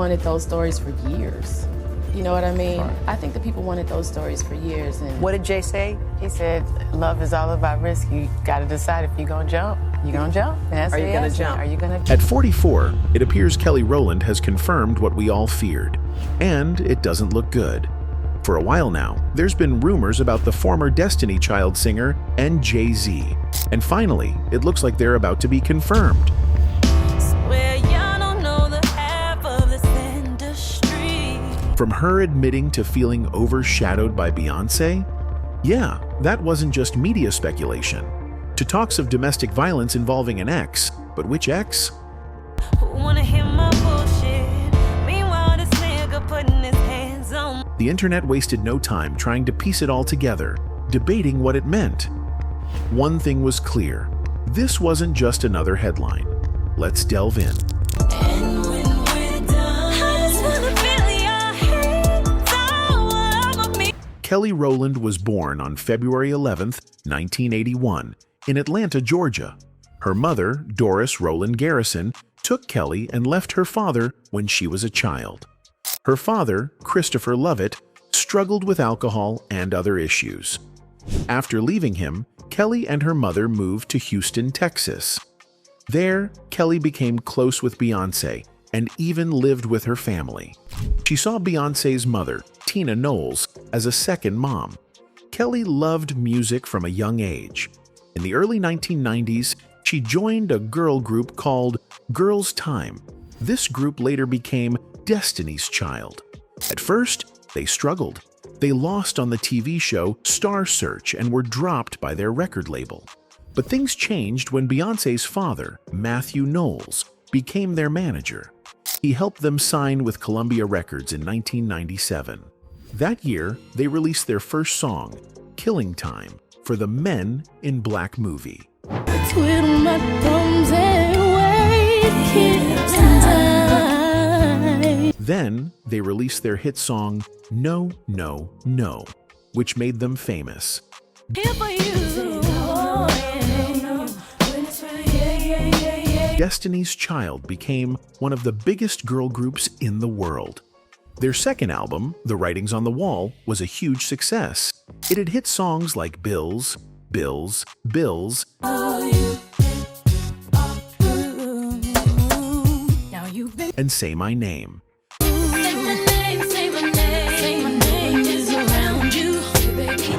wanted those stories for years. You know what I mean? Right. I think that people wanted those stories for years. And What did Jay say? He said, love is all about risk. You got to decide if you're going to jump. You going to jump? And that's Are the you gonna answer. jump? Are you going to At 44, it appears Kelly Rowland has confirmed what we all feared. And it doesn't look good. For a while now, there's been rumors about the former Destiny Child singer and Jay-Z. And finally, it looks like they're about to be confirmed. From her admitting to feeling overshadowed by Beyoncé? Yeah, that wasn't just media speculation. To talks of domestic violence involving an ex, but which ex? The internet wasted no time trying to piece it all together, debating what it meant. One thing was clear. This wasn't just another headline. Let's delve in. Kelly Rowland was born on February 11, 1981, in Atlanta, Georgia. Her mother, Doris Rowland Garrison, took Kelly and left her father when she was a child. Her father, Christopher Lovett, struggled with alcohol and other issues. After leaving him, Kelly and her mother moved to Houston, Texas. There, Kelly became close with Beyoncé and even lived with her family. She saw Beyoncé's mother, Tina Knowles, as a second mom. Kelly loved music from a young age. In the early 1990s, she joined a girl group called Girls' Time. This group later became Destiny's Child. At first, they struggled. They lost on the TV show Star Search and were dropped by their record label. But things changed when Beyoncé's father, Matthew Knowles, became their manager. He helped them sign with Columbia Records in 1997. That year, they released their first song, Killing Time, for the Men in Black movie. Twiddle my thumbs and wait, killing time. Then, they released their hit song, No, No, No, which made them famous. Here for you. Destiny's Child became one of the biggest girl groups in the world. Their second album, The Writings on the Wall, was a huge success. It had hit songs like Bills, Bills, Bills, and Say My Name.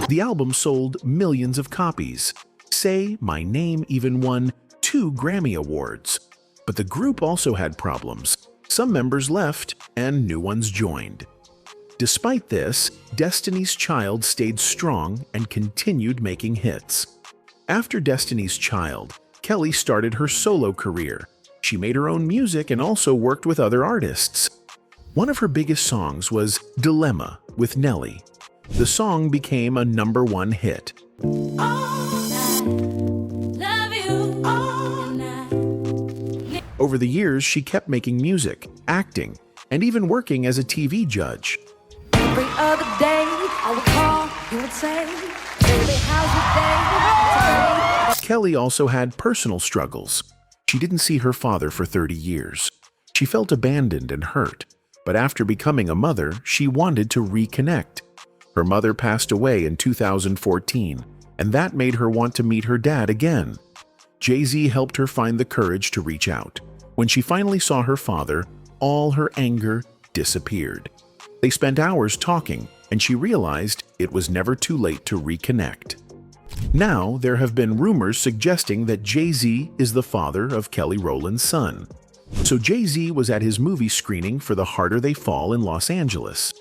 The album sold millions of copies. Say My Name even won 2 Grammy Awards. But the group also had problems. Some members left and new ones joined. Despite this, Destiny's Child stayed strong and continued making hits. After Destiny's Child, Kelly started her solo career. She made her own music and also worked with other artists. One of her biggest songs was Dilemma with Nelly. The song became a #1 hit. Over the years, she kept making music, acting, and even working as a TV judge. Every other day, I would call, you would say, baby, how's your day? Kelly also had personal struggles. She didn't see her father for 30 years. She felt abandoned and hurt, but after becoming a mother, she wanted to reconnect. Her mother passed away in 2014, and that made her want to meet her dad again. Jay-Z helped her find the courage to reach out. When she finally saw her father, all her anger disappeared. They spent hours talking, and she realized it was never too late to reconnect. Now, there have been rumors suggesting that Jay-Z is the father of Kelly Rowland's son. So Jay-Z was at his movie screening for The Harder They Fall in Los Angeles.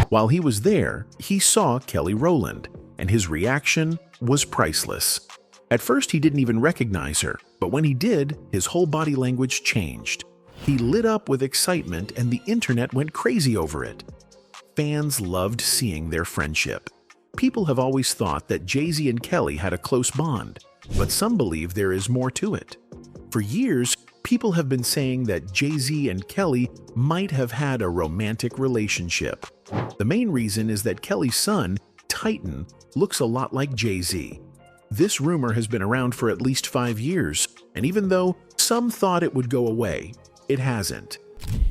While he was there, he saw Kelly Rowland, and his reaction was priceless. At first, he didn't even recognize her, but when he did, his whole body language changed. He lit up with excitement, and the internet went crazy over it. Fans loved seeing their friendship. People have always thought that Jay-Z and Kelly had a close bond, but some believe there is more to it. For years, people have been saying that Jay-Z and Kelly might have had a romantic relationship. The main reason is that Kelly's son, Titan, looks a lot like Jay-Z. This rumor has been around for at least 5 years, and even though some thought it would go away, it hasn't.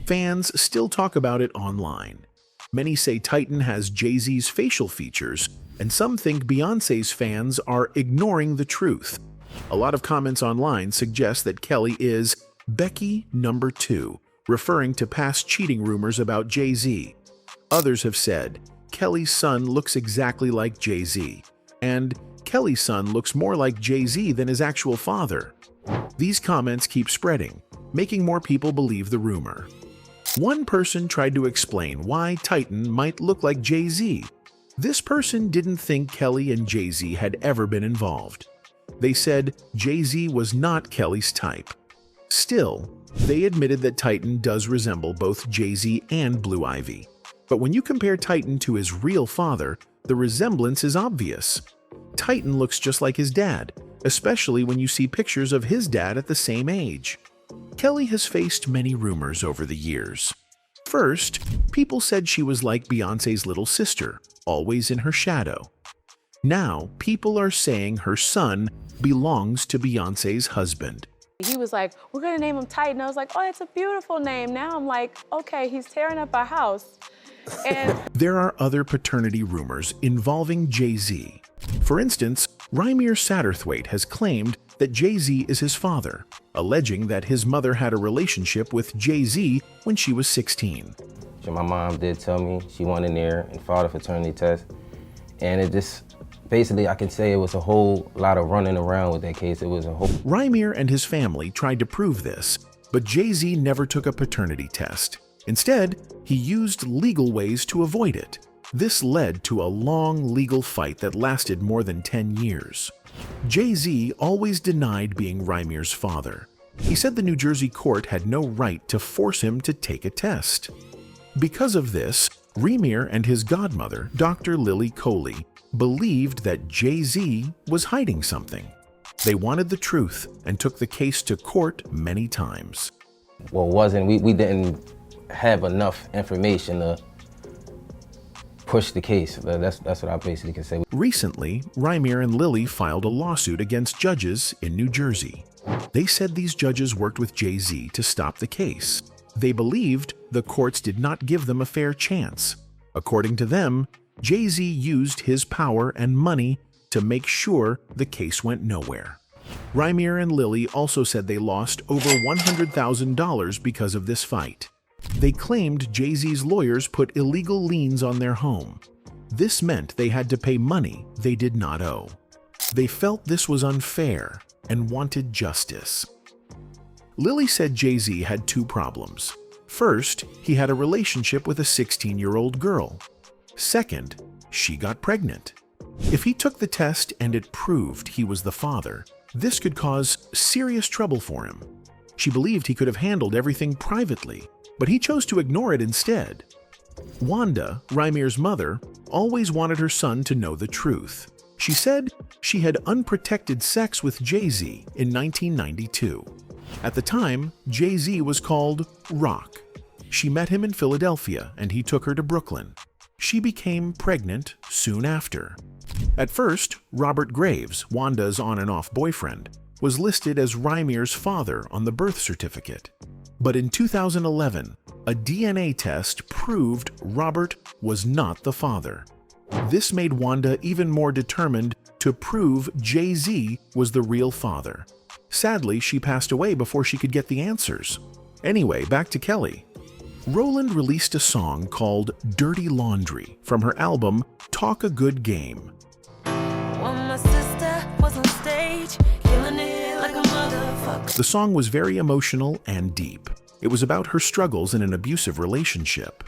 Fans still talk about it online. Many say Titan has Jay-Z's facial features, and some think Beyoncé's fans are ignoring the truth. A lot of comments online suggest that Kelly is Becky number 2, referring to past cheating rumors about Jay-Z. Others have said Kelly's son looks exactly like Jay-Z, and Kelly's son looks more like Jay-Z than his actual father. These comments keep spreading, making more people believe the rumor. One person tried to explain why Titan might look like Jay-Z. This person didn't think Kelly and Jay-Z had ever been involved. They said Jay-Z was not Kelly's type. Still, they admitted that Titan does resemble both Jay-Z and Blue Ivy. But when you compare Titan to his real father, the resemblance is obvious. Titan looks just like his dad, especially when you see pictures of his dad at the same age. Kelly has faced many rumors over the years. First, people said she was like Beyoncé's little sister, always in her shadow. Now, people are saying her son belongs to Beyoncé's husband. He was like, we're gonna name him Titan. I was like, oh, that's a beautiful name. Now I'm like, okay, he's tearing up our house. And There are other paternity rumors involving Jay-Z. For instance, Rymir Satterthwaite has claimed that Jay-Z is his father, alleging that his mother had a relationship with Jay-Z when she was 16. My mom did tell me she went in there and filed a fraternity test, and it just, basically I can say it was a whole lot of running around with that case. It was a whole... Rymir and his family tried to prove this, but Jay-Z never took a paternity test. Instead, he used legal ways to avoid it. This led to a long legal fight that lasted more than 10 years. Jay-Z always denied being Rymir's father. He said the New Jersey court had no right to force him to take a test. Because of this, Rymir and his godmother, Dr. Lily Coley, believed that Jay-Z was hiding something. They wanted the truth and took the case to court many times. Well, we didn't have enough information to push the case. That's what I basically can say. Recently, Rymir and Lily filed a lawsuit against judges in New Jersey. They said these judges worked with Jay-Z to stop the case. They believed the courts did not give them a fair chance. According to them, Jay-Z used his power and money to make sure the case went nowhere. Rymir and Lily also said they lost over $100,000 because of this fight. They claimed Jay-Z's lawyers put illegal liens on their home. This meant they had to pay money they did not owe. They felt this was unfair and wanted justice. Lily said Jay-Z had 2 problems. First, he had a relationship with a 16-year-old girl. Second, she got pregnant. If he took the test and it proved he was the father, this could cause serious trouble for him. She believed he could have handled everything privately, but he chose to ignore it instead. Wanda, Rymir's mother, always wanted her son to know the truth. She said she had unprotected sex with Jay-Z in 1992. At the time, Jay-Z was called Rock. She met him in Philadelphia and he took her to Brooklyn. She became pregnant soon after. At first, Robert Graves, Wanda's on and off boyfriend, was listed as Rymir's father on the birth certificate. But in 2011, a DNA test proved Robert was not the father. This made Wanda even more determined to prove Jay-Z was the real father. Sadly, she passed away before she could get the answers. Anyway, back to Kelly. Rowland released a song called Dirty Laundry from her album Talk a Good Game. The song was very emotional and deep. It was about her struggles in an abusive relationship.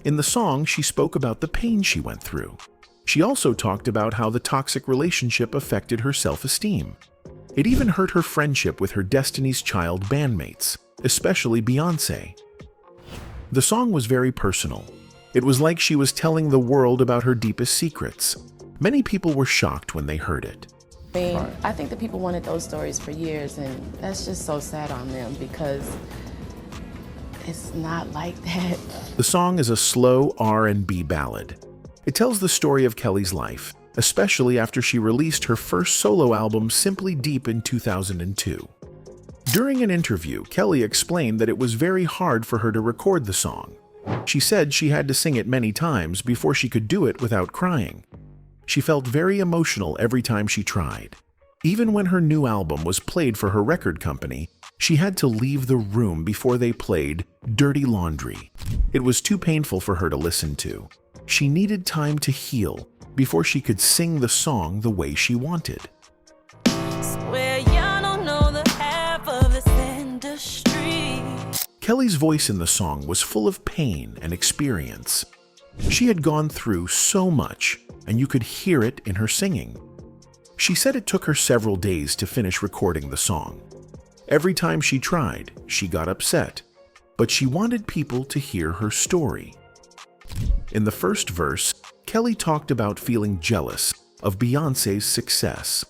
In the song, she spoke about the pain she went through. She also talked about how the toxic relationship affected her self-esteem. It even hurt her friendship with her Destiny's Child bandmates, especially Beyoncé. The song was very personal. It was like she was telling the world about her deepest secrets. Many people were shocked when they heard it. I think that people wanted those stories for years, and that's just so sad on them because it's not like that. The song is a slow R&B ballad. It tells the story of Kelly's life, especially after she released her first solo album, Simply Deep, in 2002. During an interview, Kelly explained that it was very hard for her to record the song. She said she had to sing it many times before she could do it without crying. She felt very emotional every time she tried. Even when her new album was played for her record company, she had to leave the room before they played Dirty Laundry. It was too painful for her to listen to. She needed time to heal before she could sing the song the way she wanted. Swear y'all don't know the half of this industry. Kelly's voice in the song was full of pain and experience. She had gone through so much, and you could hear it in her singing. She said it took her several days to finish recording the song. Every time she tried, she got upset, but she wanted people to hear her story. In the first verse, Kelly talked about feeling jealous of Beyoncé's success.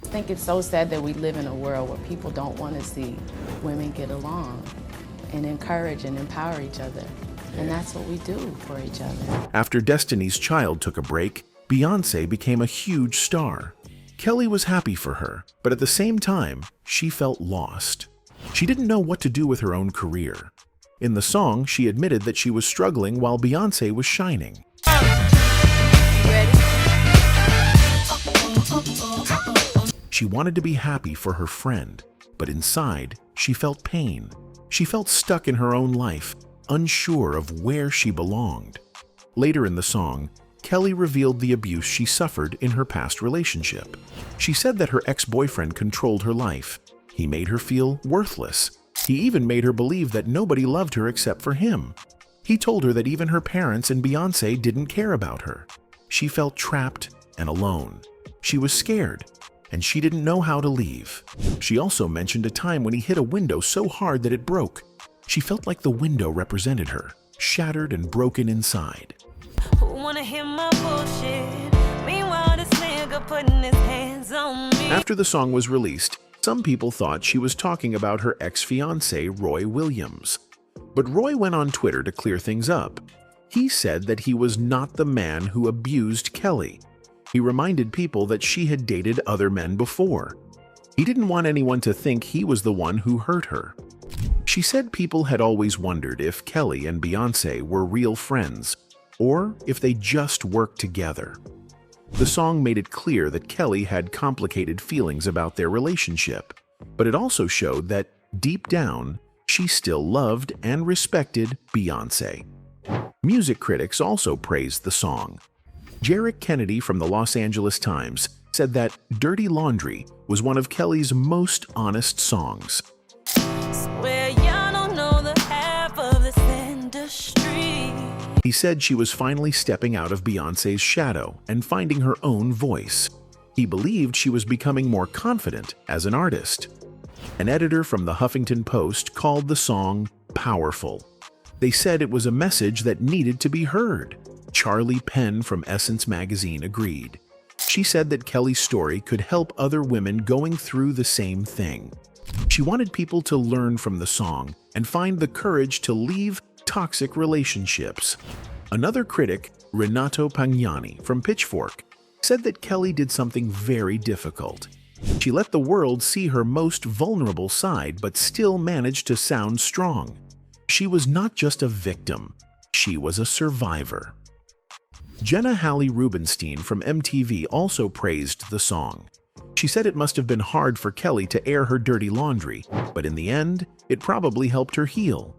I think it's so sad that we live in a world where people don't want to see women get along and encourage and empower each other. And that's what we do for each other. After Destiny's Child took a break, Beyoncé became a huge star. Kelly was happy for her, but at the same time, she felt lost. She didn't know what to do with her own career. In the song, she admitted that she was struggling while Beyoncé was shining. She wanted to be happy for her friend, but inside, she felt pain. She felt stuck in her own life, unsure of where she belonged. Later in the song, Kelly revealed the abuse she suffered in her past relationship. She said that her ex-boyfriend controlled her life. He made her feel worthless. He even made her believe that nobody loved her except for him. He told her that even her parents and Beyoncé didn't care about her. She felt trapped and alone. She was scared, and she didn't know how to leave. She also mentioned a time when he hit a window so hard that it broke. She felt like the window represented her, shattered and broken inside. Who wanna hear my bullshit? Meanwhile, this nigga putting his hands on me. After the song was released, some people thought she was talking about her ex-fiancé, Roy Williams. But Roy went on Twitter to clear things up. He said that he was not the man who abused Kelly. He reminded people that she had dated other men before. He didn't want anyone to think he was the one who hurt her. She said people had always wondered if Kelly and Beyoncé were real friends, or if they just worked together. The song made it clear that Kelly had complicated feelings about their relationship, but it also showed that, deep down, she still loved and respected Beyoncé. Music critics also praised the song. Jarek Kennedy from the Los Angeles Times said that Dirty Laundry was one of Kelly's most honest songs. Swear y'all don't know the half of this industry. He said she was finally stepping out of Beyoncé's shadow and finding her own voice. He believed she was becoming more confident as an artist. An editor from the Huffington Post called the song powerful. They said it was a message that needed to be heard. Charlie Penn from Essence magazine agreed. She said that Kelly's story could help other women going through the same thing. She wanted people to learn from the song and find the courage to leave toxic relationships. Another critic, Renato Pagnani from Pitchfork, said that Kelly did something very difficult. She let the world see her most vulnerable side but still managed to sound strong. She was not just a victim, she was a survivor. Jenna Halle Rubenstein from MTV also praised the song. She said it must have been hard for Kelly to air her dirty laundry, but in the end, it probably helped her heal.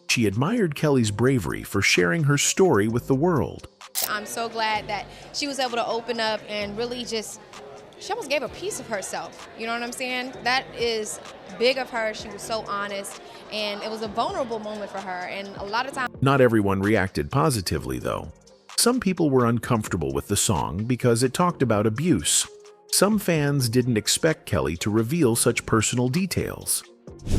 She admired Kelly's bravery for sharing her story with the world. I'm so glad that she was able to open up and really she almost gave a piece of herself. You know what I'm saying? That is big of her. She was so honest, and it was a vulnerable moment for her, and a lot of times... Not everyone reacted positively, though. Some people were uncomfortable with the song because it talked about abuse. Some fans didn't expect Kelly to reveal such personal details.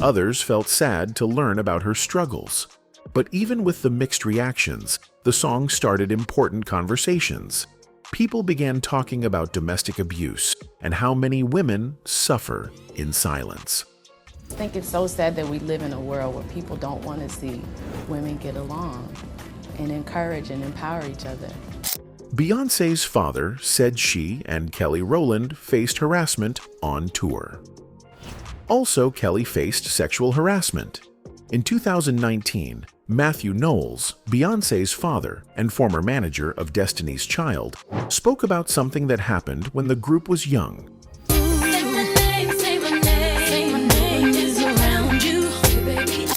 Others felt sad to learn about her struggles. But even with the mixed reactions, the song started important conversations. People began talking about domestic abuse and how many women suffer in silence. I think it's so sad that we live in a world where people don't want to see women get along and encourage and empower each other. Beyoncé's father said she and Kelly Rowland faced harassment on tour. Also, Kelly faced sexual harassment. In 2019, Matthew Knowles, Beyoncé's father and former manager of Destiny's Child, spoke about something that happened when the group was young.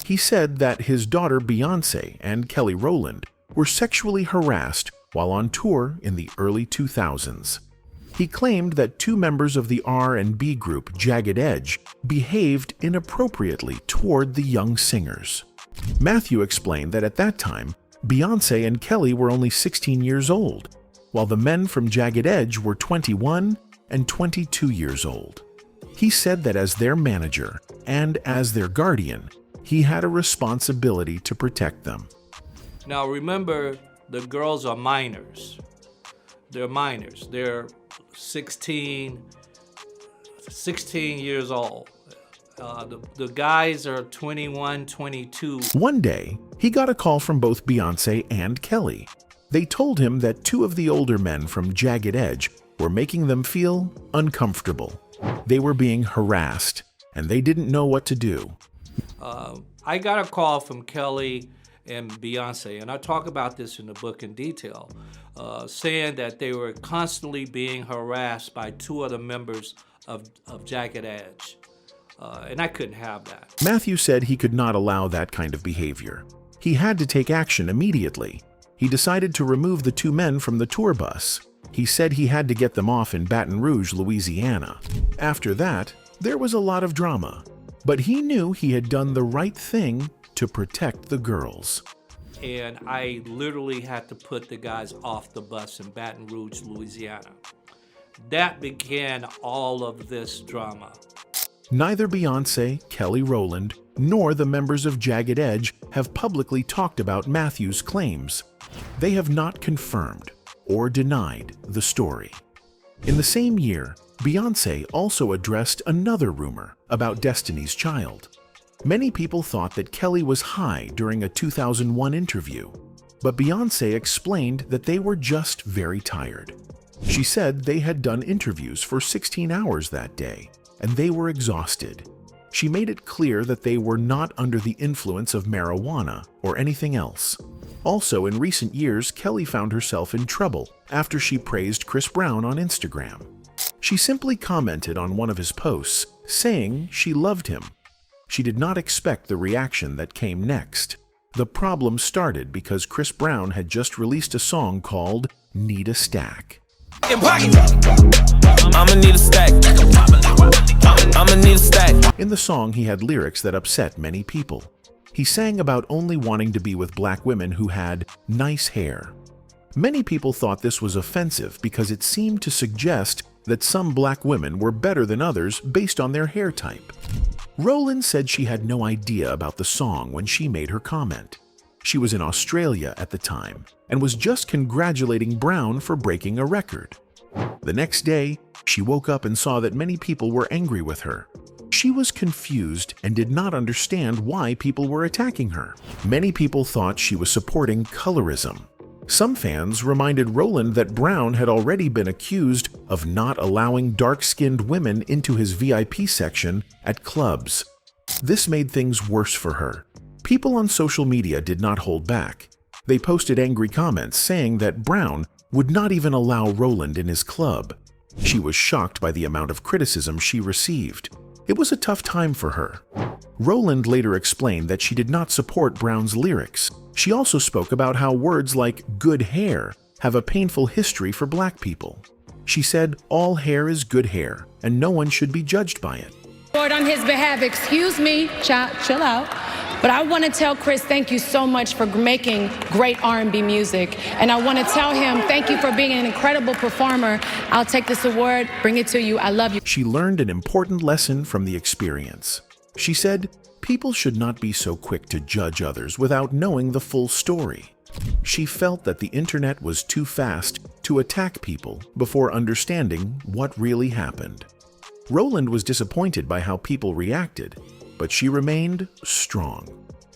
He said that his daughter Beyoncé and Kelly Rowland were sexually harassed while on tour in the early 2000s. He claimed that two members of the R&B group Jagged Edge behaved inappropriately toward the young singers. Matthew explained that at that time, Beyoncé and Kelly were only 16 years old, while the men from Jagged Edge were 21 and 22 years old. He said that as their manager and as their guardian, he had a responsibility to protect them. Now remember, the girls are minors. They're minors. They're 16 years old. The guys are 21, 22. One day, he got a call from both Beyoncé and Kelly. They told him that two of the older men from Jagged Edge were making them feel uncomfortable. They were being harassed, and they didn't know what to do. I got a call from Kelly and Beyoncé, and I talk about this in the book in detail, saying that they were constantly being harassed by two other members of Jagged Edge. And I couldn't have that. Matthew said he could not allow that kind of behavior. He had to take action immediately. He decided to remove the two men from the tour bus. He said he had to get them off in Baton Rouge, Louisiana. After that, there was a lot of drama. But he knew he had done the right thing to protect the girls. And I literally had to put the guys off the bus in Baton Rouge, Louisiana. That began all of this drama. Neither Beyoncé, Kelly Rowland, nor the members of Jagged Edge have publicly talked about Matthew's claims. They have not confirmed or denied the story. In the same year, Beyoncé also addressed another rumor about Destiny's Child. Many people thought that Kelly was high during a 2001 interview, but Beyoncé explained that they were just very tired. She said they had done interviews for 16 hours that day, and they were exhausted. She made it clear that they were not under the influence of marijuana or anything else. Also, in recent years, Kelly found herself in trouble after she praised Chris Brown on Instagram. She simply commented on one of his posts, saying she loved him. She did not expect the reaction that came next. The problem started because Chris Brown had just released a song called Need a Stack. I'ma need a stack. I'ma need a stack. In the song, he had lyrics that upset many people. He sang about only wanting to be with black women who had nice hair. Many people thought this was offensive because it seemed to suggest that some black women were better than others based on their hair type. Rowland said she had no idea about the song when she made her comment. She was in Australia at the time and was just congratulating Brown for breaking a record. The next day, she woke up and saw that many people were angry with her. She was confused and did not understand why people were attacking her. Many people thought she was supporting colorism. Some fans reminded Rowland that Brown had already been accused of not allowing dark-skinned women into his VIP section at clubs. This made things worse for her. People on social media did not hold back. They posted angry comments saying that Brown would not even allow Rowland in his club. She was shocked by the amount of criticism she received. It was a tough time for her. Rowland later explained that she did not support Brown's lyrics. She also spoke about how words like good hair have a painful history for black people. She said all hair is good hair and no one should be judged by it. Lord, on his behalf, excuse me, chill out. But I want to tell Chris, thank you so much for making great R&B music. And I want to tell him, thank you for being an incredible performer. I'll take this award, bring it to you. I love you. She learned an important lesson from the experience. She said, people should not be so quick to judge others without knowing the full story. She felt that the internet was too fast to attack people before understanding what really happened. Rowland was disappointed by how people reacted, but she remained strong.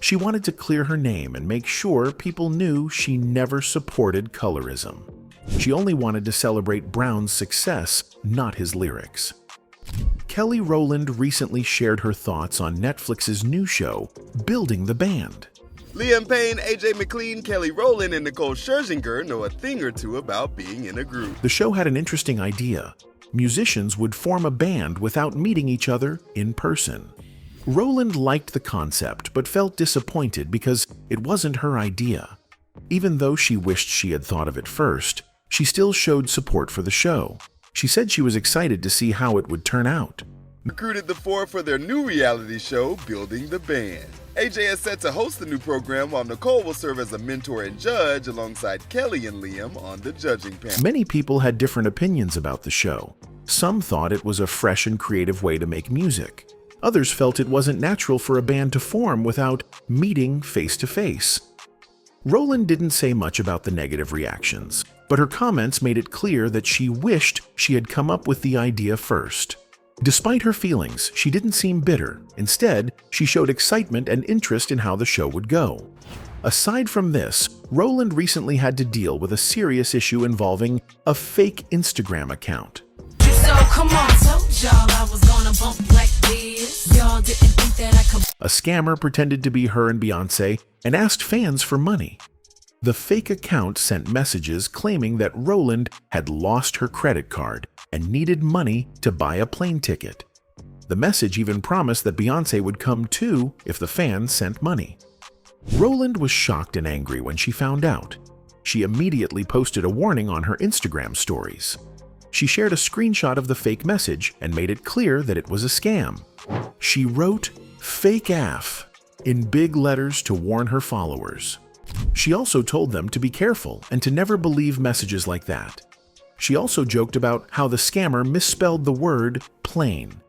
She wanted to clear her name and make sure people knew she never supported colorism. She only wanted to celebrate Brown's success, not his lyrics. Kelly Rowland recently shared her thoughts on Netflix's new show, Building the Band. Liam Payne, AJ McLean, Kelly Rowland, and Nicole Scherzinger know a thing or two about being in a group. The show had an interesting idea. Musicians would form a band without meeting each other in person. Rowland liked the concept, but felt disappointed because it wasn't her idea. Even though she wished she had thought of it first, she still showed support for the show. She said she was excited to see how it would turn out. Recruited the four for their new reality show, Building the Band. AJ is set to host the new program, while Nicole will serve as a mentor and judge alongside Kelly and Liam on the judging panel. Many people had different opinions about the show. Some thought it was a fresh and creative way to make music. Others felt it wasn't natural for a band to form without meeting face-to-face. Rowland didn't say much about the negative reactions, but her comments made it clear that she wished she had come up with the idea first. Despite her feelings, she didn't seem bitter. Instead, she showed excitement and interest in how the show would go. Aside from this, Rowland recently had to deal with a serious issue involving a fake Instagram account. So come on, told y'all I was gonna bump like this. Y'all didn't think that I could. A scammer pretended to be her and Beyoncé and asked fans for money. The fake account sent messages claiming that Rowland had lost her credit card and needed money to buy a plane ticket. The message even promised that Beyoncé would come too if the fans sent money. Rowland was shocked and angry when she found out. She immediately posted a warning on her Instagram stories. She shared a screenshot of the fake message and made it clear that it was a scam. She wrote, "Fake AF," in big letters to warn her followers. She also told them to be careful and to never believe messages like that. She also joked about how the scammer misspelled the word plane.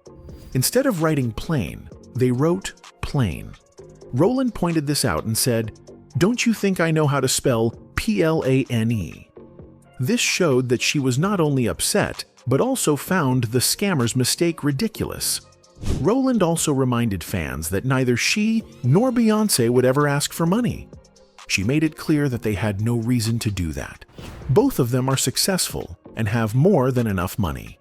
Instead of writing plane, they wrote plane. Rowland pointed this out and said, "Don't you think I know how to spell PLANE?" This showed that she was not only upset, but also found the scammer's mistake ridiculous. Rowland also reminded fans that neither she nor Beyoncé would ever ask for money. She made it clear that they had no reason to do that. Both of them are successful and have more than enough money.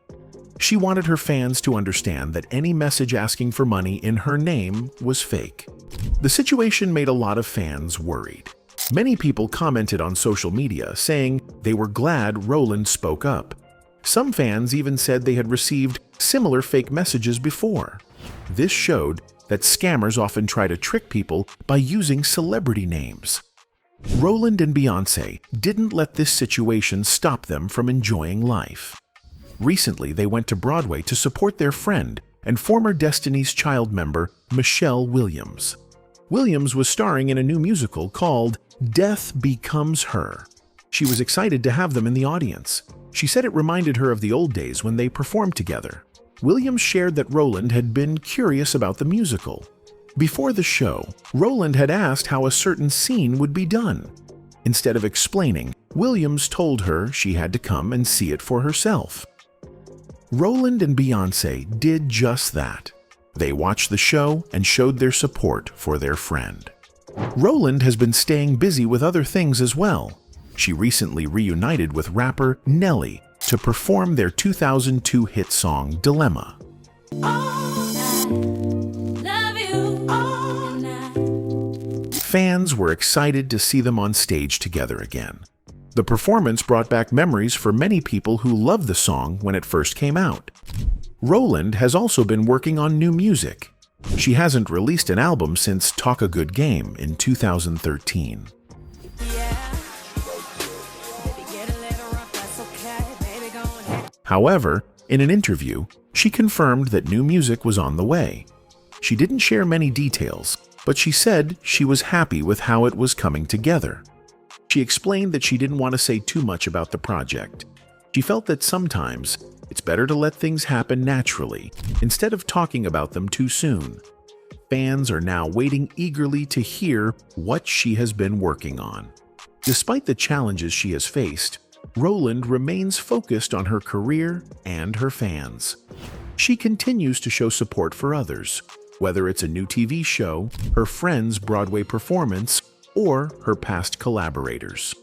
She wanted her fans to understand that any message asking for money in her name was fake. The situation made a lot of fans worried. Many people commented on social media saying they were glad Rowland spoke up. Some fans even said they had received similar fake messages before. This showed that scammers often try to trick people by using celebrity names. Rowland and Beyoncé didn't let this situation stop them from enjoying life. Recently, they went to Broadway to support their friend and former Destiny's Child member, Michelle Williams. Williams was starring in a new musical called Death Becomes Her. She was excited to have them in the audience. She said it reminded her of the old days when they performed together. Williams shared that Rowland had been curious about the musical. Before the show, Rowland had asked how a certain scene would be done. Instead of explaining, Williams told her she had to come and see it for herself. Rowland and Beyoncé did just that. They watched the show and showed their support for their friend. Rowland has been staying busy with other things as well. She recently reunited with rapper Nelly to perform their 2002 hit song Dilemma. Fans were excited to see them on stage together again. The performance brought back memories for many people who loved the song when it first came out. Rowland has also been working on new music. She hasn't released an album since Talk a Good Game in 2013. However, in an interview, she confirmed that new music was on the way. She didn't share many details, but she said she was happy with how it was coming together. She explained that she didn't want to say too much about the project. She felt that sometimes it's better to let things happen naturally instead of talking about them too soon. Fans are now waiting eagerly to hear what she has been working on. Despite the challenges she has faced, Rowland remains focused on her career and her fans. She continues to show support for others, whether it's a new TV show, her friend's Broadway performance, or her past collaborators.